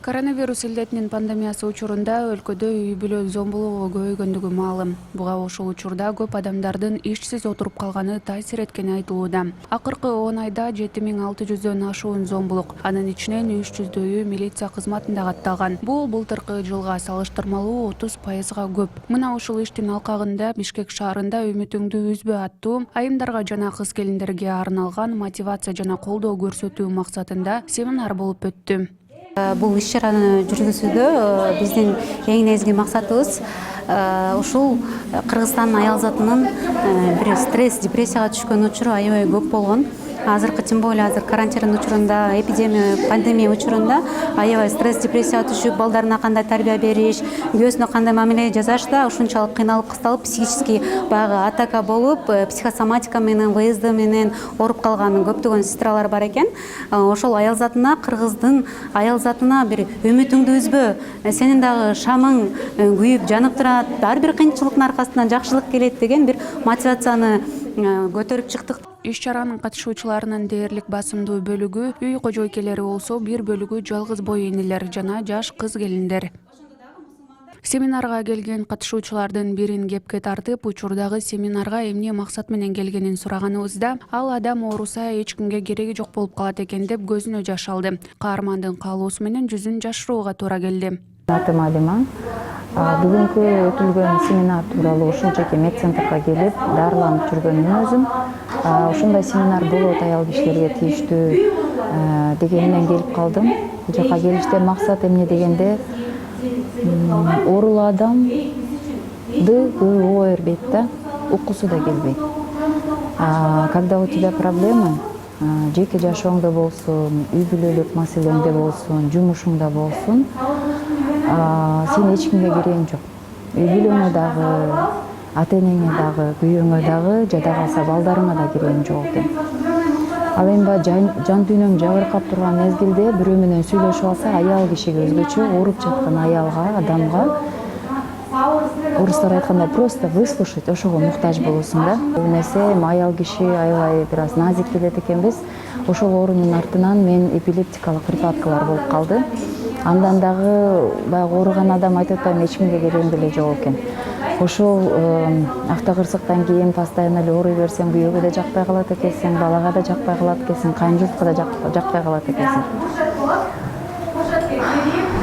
Коронавирус илдетинин пандемиясы учурунда өлкөдө үй бүлө зомбулугу көбөйгөндүгү маалым. Буга ошол учурда көп адамдардын ишсиз отуруп калганы таасир эткени айтылууда. Акыркы 10 айда 7600дөн ашуун зомбулук, анын ичинен 300дөйү милиция кызматында катталган. Бул былтыркы жылга салыштырмалуу 30%га көп. Мына ушул иштин алкагында Бишкек шаарында үмүтүңдү үзбө аттуу айымдарга жана кыз келиндерге арналган мотивация жана колдоо көрсөтүү максатында семинар болуп өттү. Бул иш-чараны жүргүзүүдө биздин эң негизги максатыбыз ушул Кыргызстандын аял затынын бир стресс, депрессияга түшкөн учуру аябай көп болгон. Азыркы тем более азыр карантин учурунда, эпидемия, пандемия учурунда аябай стресс, депрессияга түшүп, балдарына кандай тарбия бериш, күйөөсүнө кандай мамиле жасаш да ушунчалык кыйналып кысталып, психический баягы атака болуп, психосоматика менен, ВСД менен ооруп калган көптөгөн сестралар бар экен. Ошол аял затына, Кыргыздын аял затына бир үмүтүңдү үзбө, сенин дагы шамың күйүп жанып турат, ар бир кыйынчылыктын аркасынан жакшылык келет деген бир мотивацияны көтөрүп чыктык. Иш-чаранын катышуучуларынын дээрлик басымдуу бөлүгү үй кожойкелери болсо, бир бөлүгү жалгыз бой энелер жана жаш кыз келиндер. Семинарга келген катышуучулардын бирин кепке тартып, учурдагы семинарга эмне максат менен келгенин сураганыбызда, ал адам ооруса эч кимге кереги жок болуп калат экен деп көзүнө жаш алды. Каармандын каалоосу менен жүзүн жашырууга туура келди. Атым Алима. Бүгүнкү өтүлгөн семинар тууралуу ушунчаки медцентрга келип, дарыланып жүргөнмүн өзүм. Ушундай семинар болот аял кишилерге тийиштүү деген менен келип калдым. Бул жака келиштен максат эмне дегенде, оорулуу адамды көбү оо бербейт да, уккусу да келбейт. Когда у тебя проблемы, жеке жашооңдо болсун, үй бүлөлүк маселеңде болсун, жумушуңда болсун, сен эч кимге керегиң жок. Үй бүлөңө дагы, ата-энеңе дагы, күйөөңө дагы, жада калса балдарыңа да керегиң жок экен. Ал эми жан дүйнөң жабыркап турган мезгилде бирөө менен сүйлөшүп алса, аял кишиге өзгөчө, ооруп жаткан аялга, адамга, орустар айткандай, просто выслушать, ошого муктаж болосуң да. Бул нерсе аял киши аябай бир аз назик келет экенбиз. Ошол оорунун артынан мен эпилептикалык припадкалар болуп калды. Андан дагы баягы ооруган адам айтып атпайм, эч кимге керегим деле жок экен. Ошол автокырсыктан кийин постоянно эле ооруй берсең, күйөөгө да жакпай калат экенсиң, балага да жакпай калат экенсиң, кайын журтка да жакпай калат экенсиң.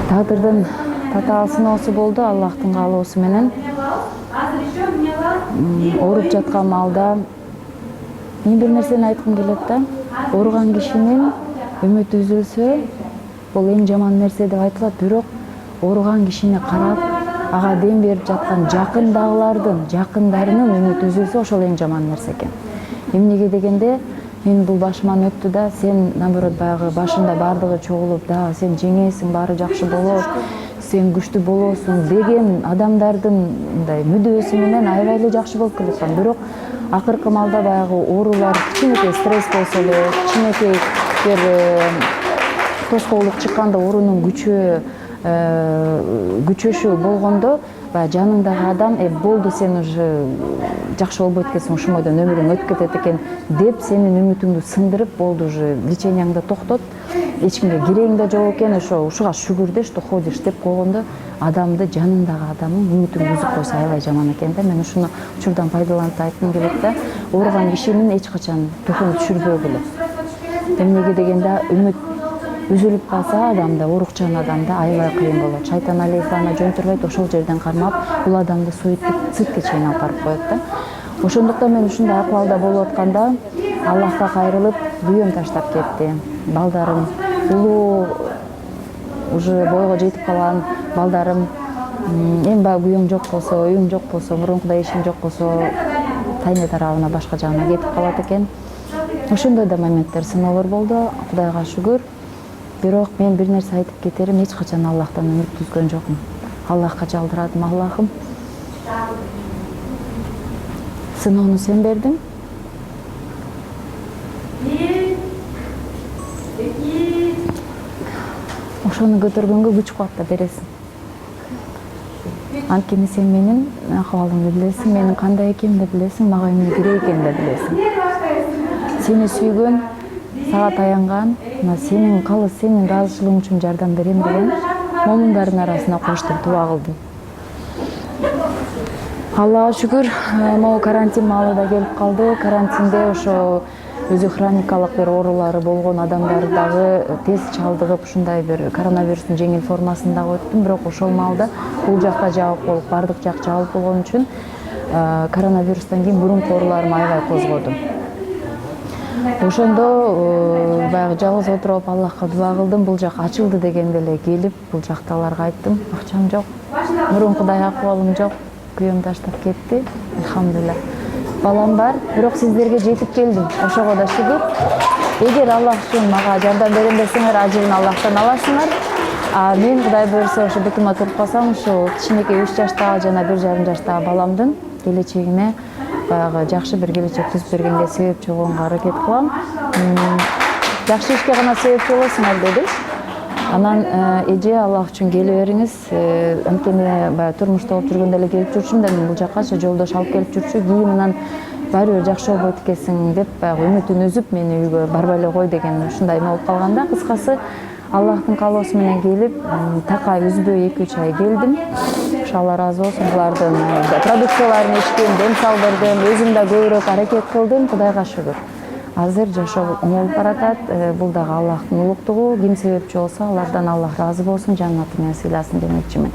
Тагдырдын татаал сыноосу болду, Аллахтын каалоосу менен. Ооруп жаткан маалда мен бир нерсени айткым келет да. Ооруган кишинин үмүтү үзүлсө, бул эң жаман нерсе деп айтылат, бирок ооруган кишини карап, ага дем берип жаткан жакындагылардын, жакындарынын үмүтү үзүлсө, ошол эң жаман нерсе экен. Эмнеге дегенде, мен бул башыман өттү да, сен наоборот баягы башында бардыгы чогулуп, да сен жеңесиң, баары жакшы болот, сен күчтүү болосуң деген адамдардын мындай мүдөөсү менен аябай эле жакшы болуп келаткан. Бирок акыркы маалда баягы оорулар, кичинекей стресс болсо эле, кичинекей бир тоскоолук чыкканда оорунун күчөшү болгондо, баягы жаныңдагы адам болду, сен уже жакшы болбойт экенсиң, ушул бойдон өмүрүң өтүп кетет экен деп сенин үмүтүңдү сындырып, болду уже леченияңды токтот, эч кимге керегиң да жок экен, ушуга шүгүр де, что ходишь деп койгондо, адамды, жаныңдагы адамдын үмүтүн үзүп койсо аябай жаман экен да. Мен ушуну учурдан пайдаланып айткым келет да, ооруган кишинин эч качан тухун түшүрбөгүлө. Эмнеге дегенде, үмүт үзүлүп калса адамда, оорукчан адамда аябай кыйын болот. Шайтан алейхи аны жөн турбайт, ошол жерден кармап, бул адамды суицидке чейин алып барып коет да. Ошондуктан мен ушундай акыбалда болуп атканда, Аллахка кайрылып, күйөөм таштап кетти. Балдарым, улуу уже бойго жетип калган балдарым, эми баягы күйөөң жок болсо, үйүң жок болсо, мурункудай ишиң жок болсо, тайне тарабына, башка жагына кетип калат экен. Ошондой да моменттер, сыноолор болду, Кудайга шүгүр. Бирок мен бир нерсе айтып кетерим, эч качан Аллахтан үмүт үзгөн жокмун. Аллахка жалдырадым, Аллахым, сыноону сен бердиң. Ошону көтөргөнгө күч кубат да бересиң. Анткени сен менин акыбалымды билесиң, менин кандай экенимди билесиң, мага эмне керек экенин да билесиң. Сени сүйгөн, сага таянган, мына сенин калыс, сенин ыраазычылыгың үчүн жардам берем деген момундардын арасына коштуп дуба кылдым. Аллага шүгүр, могу карантин маалы да келип калды. Карантинде ошо өзү хроникалык бир оорулары болгон адамдар дагы тест чалдыгып, ушундай бир коронавирустун жеңил формасын дагы өттүм. Бирок ошол маалда бул жакта жабык болуп, бардык жак жабык болгон үчүн коронавирустан кийин мурунку ооруларым аябай козгоду. Ошондо баягы жалгыз отуруп Аллахка дуба кылдым. Бул жак ачылды дегенде эле келип, бул жактагыларга айттым, акчам жок, мурункудай акыбалым жок, күйөөм таштап кетти. Алхамдулилла. Балам бар, бирок сиздерге жетип келдим. Ошого да шүгүр. Эгер Аллах үчүн мага жардам берем десеңер, ажырын Аллахтан аласыңар. Мен Кудай буйрса ошо бутума туруп калсам, ушул кичинекей 3 жаштагы жана 1,5 жаштагы баламдын келечегине баягы жакшы бир келечек түзүп бергенге себепчи болгонго аракет кылам. Жакшы ишке гана себепчи болосуңар дедим. Анан эже Аллах үчүн келе бериңиз. Анткени баягы турмушта болуп жүргөндө эле келип жүрчүмүн да, мен бул жаккачы жолдош алып келип жүрчү, кийиминен баары бир жакшы болбойт экенсиң деп баягы үмүтүн үзүп мени үйгө барбай эле кой деген ушундай эме болуп калганда, кыскасы Аллахтын каалоосу менен келип, такай үзбөй 2-3 ай келдим. Ошо Алла ыраазы болсун, булардын продукцияларын ичтим, дем сал бердим, өзүм да көбүрөөк аракет кылдым, Кудайга шүгүр. Азыр жашоо оңолуп баратат. Бул дагы Аллахтын улуктугу. Ким себепчи болсо, алардан Аллах ыраазы болсун, жаннаты менен сыйласын демекчимин.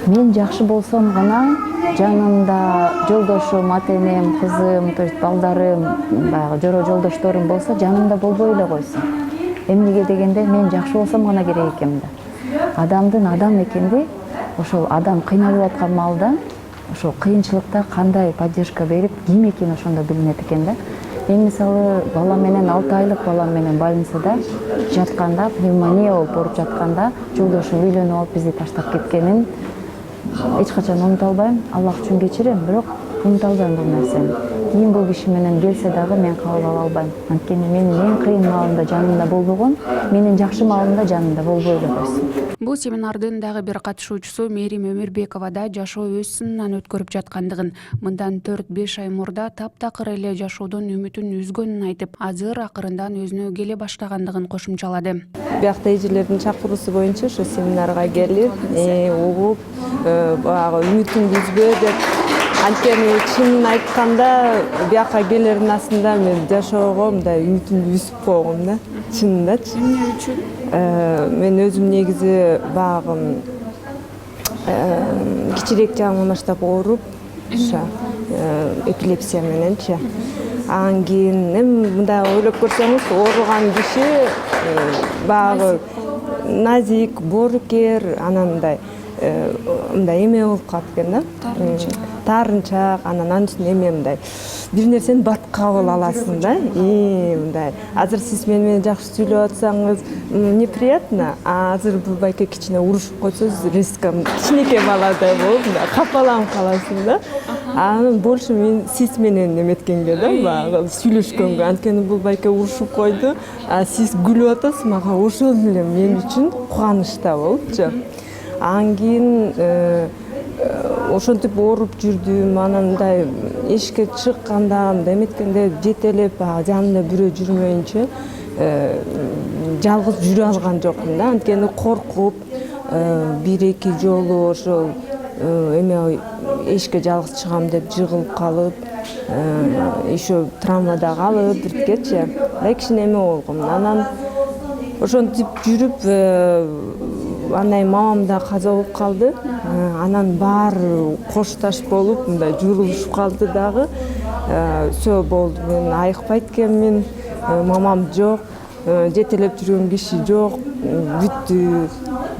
Мен жакшы болсом гана жанымда жолдошум, ата-энем, кызым, то есть балдарым, баягы жора жолдошторум болсо, жанымда болбой эле койсун. Эмнеге дегенде, мен жакшы болсом гана керек экен да. Адамдын адам экенди, ошол адам кыйналып аткан маалда, ошол кыйынчылыкта кандай поддержка берип, ким экени ошондо билинет экен да. Мен мисалы балам менен 6 айлык балам менен больницада жатканда, пневмония болуп ооруп жатканда, жолдошум үйлөнүп алып бизди таштап кеткенин эч качан унута албайм. Аллах үчүн кечирем, бирок унута албайм бул нерсени. Кийин бул киши менен келсе дагы мен кабыл ала албайм. Анткени менин эң кыйын маалымда жанымда болбогон, менин жакшы маалымда жанымда болбой эле койсун. Бул семинардын дагы бир катышуучусу Мээрим Өмүрбекова да жашоо өз сынынан өткөрүп жаткандыгын, мындан 4-5 ай мурда таптакыр эле жашоодон үмүтүн үзгөнүн айтып, азыр акырындан өзүнө келе баштагандыгын кошумчалады. Биякта эжелердин чакыруусу боюнча ушу семинарга келип, угуп, баягы үмүтүн үзбө деп. Анткени чынын айтканда, бияка келердин астында мен жашоого мындай үмүтүмдү үзүп койгом да, чынындачы. Эмне үчүн? Мен өзүм негизи баягы кичирээк жагыман баштап ооруп, ошо эпилепсия мененчи. Анан кийин мындай ойлоп көрсөңүз, ооруган киши баягы назик, боорукер, анан мындай эме болуп калат экен да. Таарынчаак, анан үстүнө эме мындай бир нерсени бат кабыл аласың да. Мындай азыр сиз менен жакшы сүйлөп атсаңыз неприятно, азыр бул байке кичине урушуп койсоңуз резко кичинекей баладай болуп капаланып каласың да. Анан больше мен сиз менен эметкенге да, баягы сүйлөшкөнгө. Анткени бул байке урушуп койду, а сиз күлүп атасыз, мага ошол эле мен үчүн кубаныч да болупчу. Анан кийин ошентип ооруп жүрдүм. Анан мындай эшикке чыкканда, мындай эметкенде жетелеп, жанымда бирөө жүрмөйүнчө жалгыз жүрө алган жокмун да. Анткени коркуп, 1-2 жолу ошол эме эшикке жалгыз чыгам деп жыгылып калып, еще травмада калып, бирткечи. Да кичине эме болгом. Анан ошентип жүрүп, андан мамам да каза болуп калды. Анан баары кошташ болуп, мындай журулушуп калды дагы. Всё болду, мен айыкпайт экенмин, мамам жок, жетелеп жүргөн киши жок, бүттү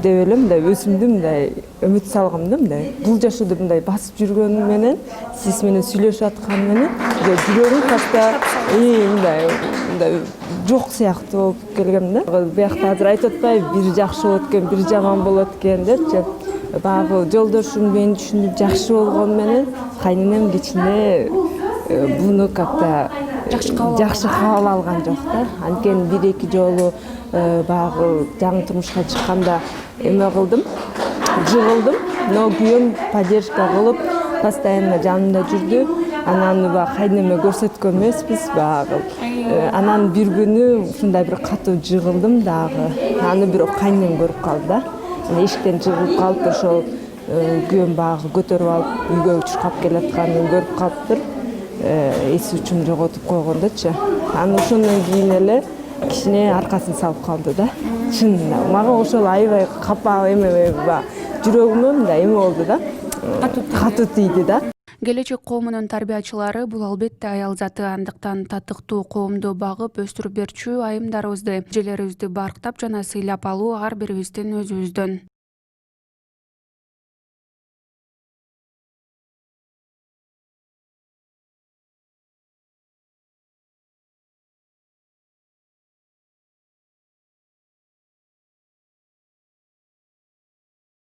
деп эле мындай өзүмдү мындай үмүт салгам да, мындай. Бул жашоодо мындай басып жүргөнүм менен, сиз менен сүйлөшүп атканым менен, жүрөгүм качта мындай жок сыяктуу болуп келгем да. Биякта азыр айтып атпайбы, бир жакшы болот экен, бир жаман болот экен депчи. Баягы жолдошум мени түшүнүп жакшы болгону менен, кайненем кичине буну как-то жакшы кабыл алган жок да. Анткени 1-2 жолу баягы жаңы турмушка чыкканда эме кылдым, жыгылдым, но күйөөм поддержка кылып, постоянно жанымда жүрдү. анан баягы кайнеме көрсөткөн эмеспиз баягы. Анан бир күнү ушундай бир катуу жыгылдым дагы. Аны бирок кайнем көрүп калды да. Анан эшиктен чыгып калып ошол күйөөм баягы көтөрүп алып үйгө чуркап келатканын көрүп калыптыр. Эс үчүн жоготуп койгондочу. Анан ошондон кийин эле кичине аркасын салып калды да. Чынында мага ошол аябай капа эме жүрөгүмө мындай эме болду да. Катуу тийди да. Келечек коомунун тарбиячылары бул албетте аял заты, андыктан татыктуу коомду багып өстүрүп берчү айымдарыбызды, эжелерибизди барктап жана сыйлап алуу ар бирибиздин өзүбүздөн.